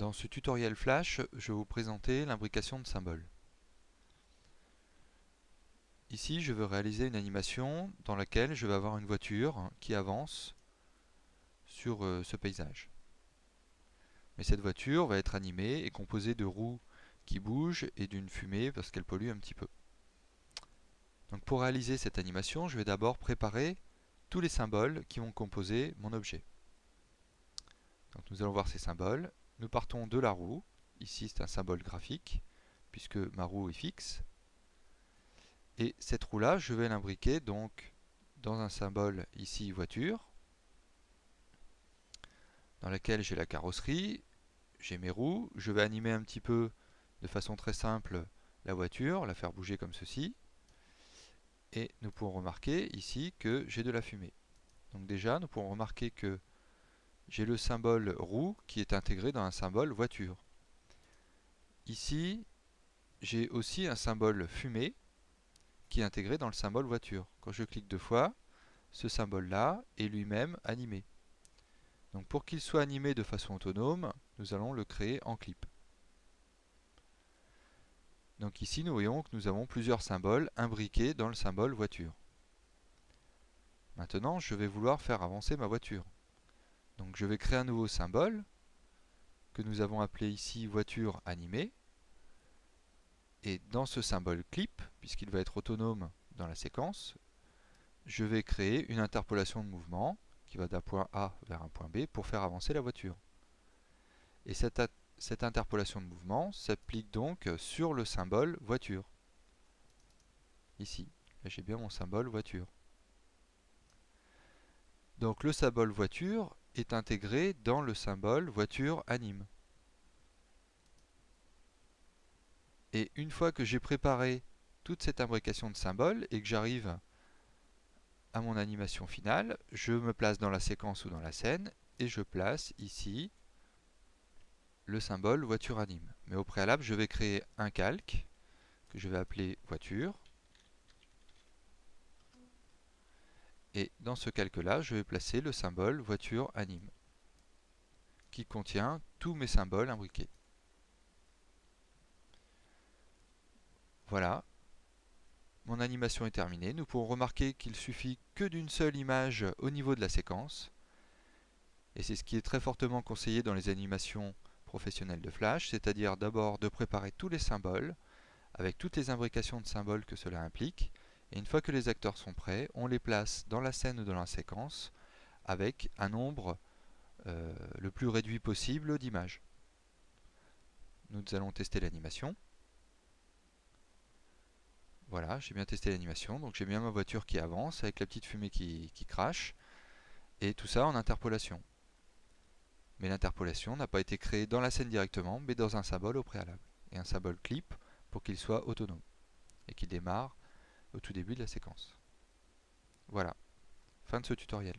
Dans ce tutoriel Flash, je vais vous présenter l'imbrication de symboles. Ici, je veux réaliser une animation dans laquelle je vais avoir une voiture qui avance sur ce paysage. Mais cette voiture va être animée et composée de roues qui bougent et d'une fumée parce qu'elle pollue un petit peu. Donc pour réaliser cette animation, je vais d'abord préparer tous les symboles qui vont composer mon objet. Donc nous allons voir ces symboles. Nous partons de la roue. Ici, c'est un symbole graphique puisque ma roue est fixe. Et cette roue-là, je vais l'imbriquer donc dans un symbole ici voiture, dans laquelle j'ai la carrosserie, j'ai mes roues, je vais animer un petit peu de façon très simple la voiture, la faire bouger comme ceci, et nous pourrons remarquer ici que j'ai de la fumée. Donc déjà, nous pourrons remarquer que j'ai le symbole roue qui est intégré dans un symbole voiture. Ici, j'ai aussi un symbole fumée qui est intégré dans le symbole voiture. Quand je clique deux fois, ce symbole-là est lui-même animé. Donc pour qu'il soit animé de façon autonome, nous allons le créer en clip. Donc ici, nous voyons que nous avons plusieurs symboles imbriqués dans le symbole voiture. Maintenant, je vais vouloir faire avancer ma voiture. Donc je vais créer un nouveau symbole que nous avons appelé ici voiture animée. Et dans ce symbole clip, puisqu'il va être autonome dans la séquence, je vais créer une interpolation de mouvement qui va d'un point A vers un point B pour faire avancer la voiture. Et cette interpolation de mouvement s'applique donc sur le symbole voiture. Ici, là j'ai bien mon symbole voiture. Donc le symbole voiture est intégré dans le symbole voiture anime. Et une fois que j'ai préparé toute cette imbrication de symboles et que j'arrive à mon animation finale, je me place dans la séquence ou dans la scène et je place ici le symbole voiture anime. Mais au préalable, je vais créer un calque que je vais appeler voiture. Et dans ce calque-là, je vais placer le symbole voiture anime qui contient tous mes symboles imbriqués. Voilà, mon animation est terminée. Nous pourrons remarquer qu'il suffit que d'une seule image au niveau de la séquence. Et c'est ce qui est très fortement conseillé dans les animations professionnelles de Flash, c'est-à-dire d'abord de préparer tous les symboles, avec toutes les imbrications de symboles que cela implique. Et une fois que les acteurs sont prêts, on les place dans la scène ou dans la séquence avec un nombre le plus réduit possible d'images. Nous allons tester l'animation. Voilà, j'ai bien testé l'animation, donc j'ai bien ma voiture qui avance avec la petite fumée qui crache, et tout ça en interpolation. Mais l'interpolation n'a pas été créée dans la scène directement, mais dans un symbole au préalable, et un symbole clip pour qu'il soit autonome, et qu'il démarre au tout début de la séquence. Voilà, fin de ce tutoriel.